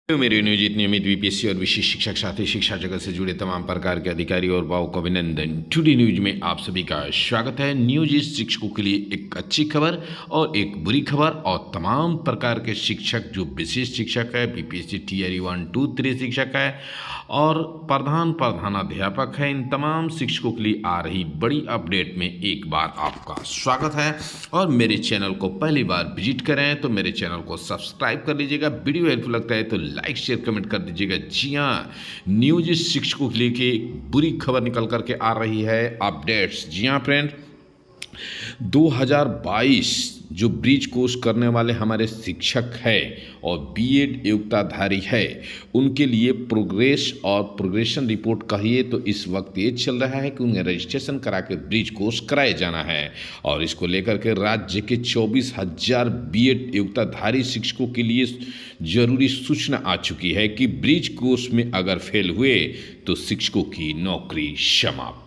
मेरे नियोजित नियमित बीपीएससी और विशेष शिक्षक साथी शिक्षा जगत से जुड़े तमाम प्रकार के अधिकारी और भावों को अभिनंदन। टुडे न्यूज में आप सभी का स्वागत है। नियोजित शिक्षकों के लिए एक अच्छी खबर और एक बुरी खबर, और तमाम प्रकार के शिक्षक जो विशेष शिक्षक है, बीपीएससी टीआरई 1, 2, 3 शिक्षक है और प्रधानाध्यापक है, इन तमाम शिक्षकों के लिए आ रही बड़ी अपडेट में एक बार आपका स्वागत है। और मेरे चैनल को पहली बार विजिट करें तो मेरे चैनल को सब्सक्राइब कर लीजिएगा। वीडियो हेल्पफुल लगता है तो लाइक शेयर कमेंट कर दीजिएगा। जी हाँ, नियोजित शिक्षकों के लिए एक बुरी खबर निकल करके आ रही है अपडेट्स। जी हाँ फ्रेंड, 2022 जो ब्रिज कोर्स करने वाले हमारे शिक्षक है और बीएड योग्यताधारी है, उनके लिए प्रोग्रेस और प्रोग्रेशन रिपोर्ट कहिए तो इस वक्त ये चल रहा है कि उन्हें रजिस्ट्रेशन करा के ब्रिज कोर्स कराए जाना है। और इसको लेकर के राज्य के 24,000 बीएड योग्यताधारी शिक्षकों के लिए जरूरी सूचना आ चुकी है कि ब्रिज कोर्स में अगर फेल हुए तो शिक्षकों की नौकरी समाप्त।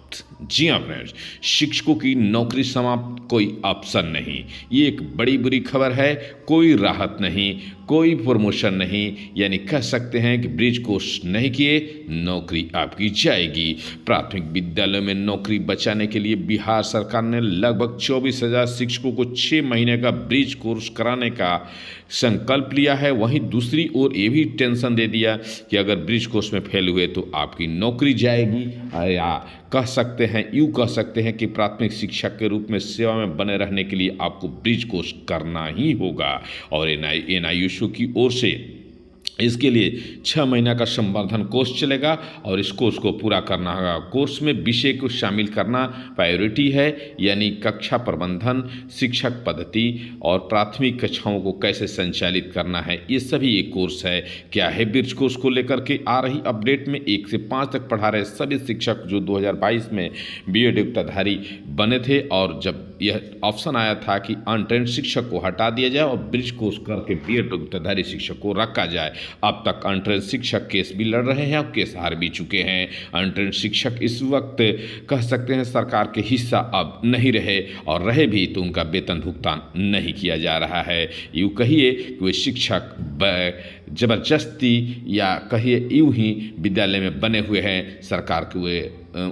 जी हाँ फ्रेंड्स, शिक्षकों की नौकरी समाप्त, कोई ऑप्शन नहीं। ये एक बड़ी बुरी खबर है। कोई राहत नहीं, कोई प्रमोशन नहीं, यानी कह सकते हैं कि ब्रिज कोर्स नहीं किए नौकरी आपकी जाएगी। प्राथमिक विद्यालयों में नौकरी बचाने के लिए बिहार सरकार ने लगभग 24,000 शिक्षकों को 6 महीने का ब्रिज कोर्स कराने का संकल्प लिया है। वहीं दूसरी ओर ये भी टेंशन दे दिया कि अगर ब्रिज कोर्स में फेल हुए तो आपकी नौकरी जाएगी, या कह सकते हैं कि प्राथमिक शिक्षक के रूप में सेवा में बने रहने के लिए आपको ब्रिज कोर्स करना ही होगा। और एनआईयूसी की ओर से इसके लिए 6 महीना का संवर्धन कोर्स चलेगा और इस कोर्स को पूरा करना होगा। कोर्स में विषय को शामिल करना प्रायोरिटी है, यानी कक्षा प्रबंधन, शिक्षक पद्धति और प्राथमिक कक्षाओं को कैसे संचालित करना है, ये सभी एक कोर्स है। क्या है ब्रिज कोर्स को लेकर के आ रही अपडेट में 1 से 5 तक पढ़ा रहे सभी शिक्षक जो 2022 में बीएड योग्यताधारी बने थे, और जब यह ऑप्शन आया था कि अनट्रेंड शिक्षक को हटा दिया जाए और ब्रिज कोर्स करके बीएड योग्यताधारी शिक्षक को रखा जाए। अब तक अनट्रेंड शिक्षक केस भी लड़ रहे हैं और केस हार भी चुके हैं। अनट्रेंड शिक्षक इस वक्त कह सकते हैं सरकार के हिस्सा अब नहीं रहे, और रहे भी तो उनका वेतन भुगतान नहीं किया जा रहा है। यूँ कहिए कि वे शिक्षक जबरदस्ती या कहिए यूँ ही विद्यालय में बने हुए हैं, सरकार के वे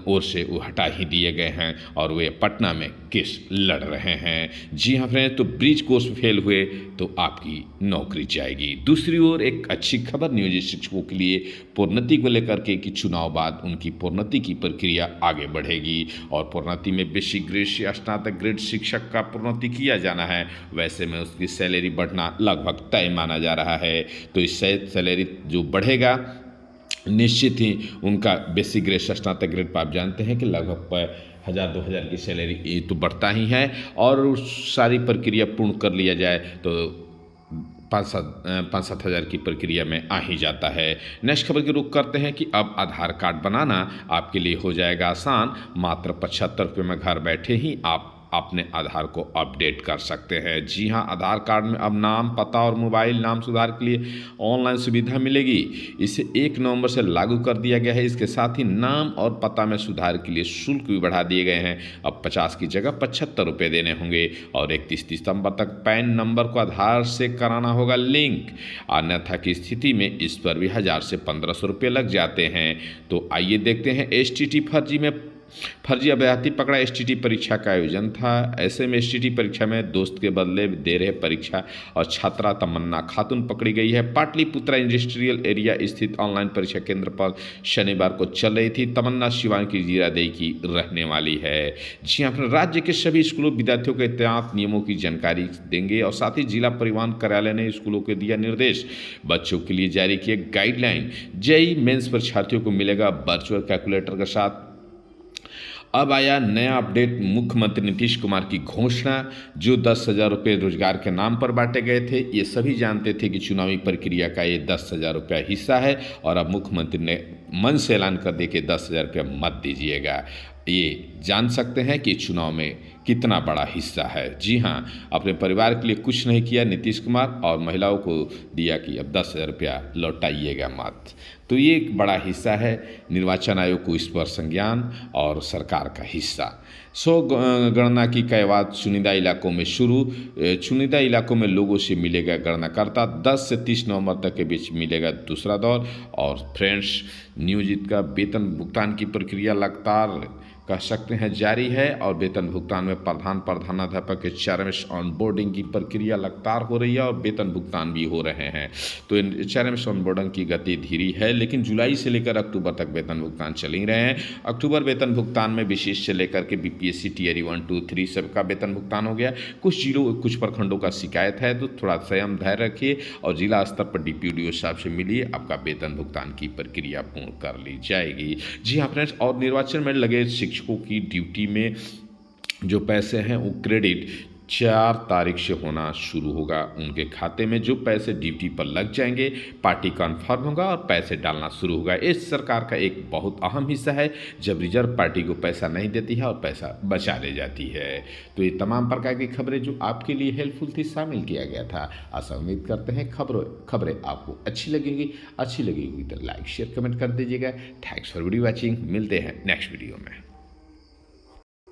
ओर से वो हटा ही दिए गए हैं और वे पटना में केस लड़ रहे हैं। जी हाँ फ्रेंड्स, तो ब्रिज कोर्स फेल हुए तो आपकी नौकरी जाएगी। दूसरी ओर एक अच्छी खबर नियोजित शिक्षकों के लिए प्रोन्नति को लेकर के कि चुनाव बाद उनकी प्रोन्नति की प्रक्रिया आगे बढ़ेगी और प्रोन्नति में बेसिक ग्रेड से स्नातक ग्रेड शिक्षक का प्रोन्नति किया जाना है। वैसे में उसकी सैलरी बढ़ना लगभग तय माना जा रहा है। तो इस सैलरी जो बढ़ेगा निश्चित ही उनका बेसिक ग्रेड स्नातक ग्रेड पर आप जानते हैं कि लगभग 1,000-2,000 की सैलरी ये तो बढ़ता ही है, और सारी प्रक्रिया पूर्ण कर लिया जाए तो 5-7 हज़ार की प्रक्रिया में आ ही जाता है। नेक्स्ट खबर की रुख करते हैं कि अब आधार कार्ड बनाना आपके लिए हो जाएगा आसान। मात्र 75 रुपये में घर बैठे ही आप अपने आधार को अपडेट कर सकते हैं। जी हाँ, आधार कार्ड में अब नाम, पता और मोबाइल नाम सुधार के लिए ऑनलाइन सुविधा मिलेगी। इसे 1 नवंबर से लागू कर दिया गया है। इसके साथ ही नाम और पता में सुधार के लिए शुल्क भी बढ़ा दिए गए हैं। अब 50 की जगह 75 रुपये देने होंगे, और 31 दिसंबर तक पैन नंबर को आधार से कराना होगा लिंक। अन्यथा की स्थिति में इस पर भी 1,000 से 1,500 रुपये लग जाते हैं। तो आइए देखते हैं। एसटीटी फर्जी अभ्यर्थी पकड़ा। एसटीटी परीक्षा का आयोजन था। ऐसे में एसटीटी परीक्षा में दोस्त के बदले दे रहे परीक्षा और छात्रा तमन्ना खातून पकड़ी गई है। पाटलिपुत्रा इंडस्ट्रियल एरिया स्थित ऑनलाइन परीक्षा केंद्र पर शनिवार को चल रही थी। तमन्ना शिवान की जीरादेई की रहने वाली है। जी हाँ, राज्य के सभी स्कूलों विद्यार्थियों के तैनात नियमों की जानकारी देंगे, और साथ ही जिला परिवहन कार्यालय ने स्कूलों को दिया निर्देश। बच्चों के लिए जारी किए गाइडलाइन। जेईई मेंस परीक्षार्थियों को मिलेगा वर्चुअल कैलकुलेटर के साथ। अब आया नया अपडेट, मुख्यमंत्री नीतीश कुमार की घोषणा। जो 10,000 रुपये रोजगार के नाम पर बांटे गए थे, ये सभी जानते थे कि चुनावी प्रक्रिया का ये 10,000 रुपया हिस्सा है, और अब मुख्यमंत्री ने मन से ऐलान कर दिया कि 10,000 रुपया मत दीजिएगा। ये जान सकते हैं कि चुनाव में कितना बड़ा हिस्सा है। जी हाँ, अपने परिवार के लिए कुछ नहीं किया नीतीश कुमार और महिलाओं को दिया कि अब 10,000 रुपया लौटाइएगा मत। तो ये एक बड़ा हिस्सा है, निर्वाचन आयोग को इस पर संज्ञान और सरकार का हिस्सा। गणना की कयावत चुनिंदा इलाकों में शुरू। चुनिंदा इलाकों में लोगों से मिलेगा गणनाकर्ता। 10 से 30 नवंबर तक के बीच मिलेगा दूसरा दौर। और फ्रेंड्स, नियोजित का वेतन भुगतान की प्रक्रिया लगातार कह सकते हैं जारी है और वेतन भुगतान में प्रधानाध्यापक के एचआरएमएस ऑनबोर्डिंग की प्रक्रिया लगातार हो रही है और वेतन भुगतान भी हो रहे हैं। तो एचआरएमएस ऑनबोर्डिंग की गति धीरी है, लेकिन जुलाई से लेकर अक्टूबर तक वेतन भुगतान चल ही रहे हैं। अक्टूबर वेतन भुगतान में विशेष से लेकर के बीपीएससी टीयर 1, 2, 3 सबका वेतन भुगतान हो गया। कुछ प्रखंडों का शिकायत है, तो थोड़ा संयम धैर्य रखिए और जिला स्तर पर डीपीडीओ साहब से मिलिए, आपका वेतन भुगतान की प्रक्रिया पूर्ण कर ली जाएगी। जी हाँ फ्रेंड्स, और निर्वाचन में लगे शिक्षकों की ड्यूटी में जो पैसे हैं वो क्रेडिट 4 तारीख से होना शुरू होगा। उनके खाते में जो पैसे ड्यूटी पर लग जाएंगे, पार्टी कन्फर्म होगा और पैसे डालना शुरू होगा। इस सरकार का एक बहुत अहम हिस्सा है जब रिजर्व पार्टी को पैसा नहीं देती है और पैसा बचा ले जाती है। तो ये तमाम प्रकार की खबरें जो आपके लिए हेल्पफुल थी शामिल किया गया था। आशा उम्मीद करते हैं खबरें आपको अच्छी लगेगी तो लाइक शेयर कमेंट कर दीजिएगा। Thanks for video watching. मिलते हैं नेक्स्ट वीडियो में।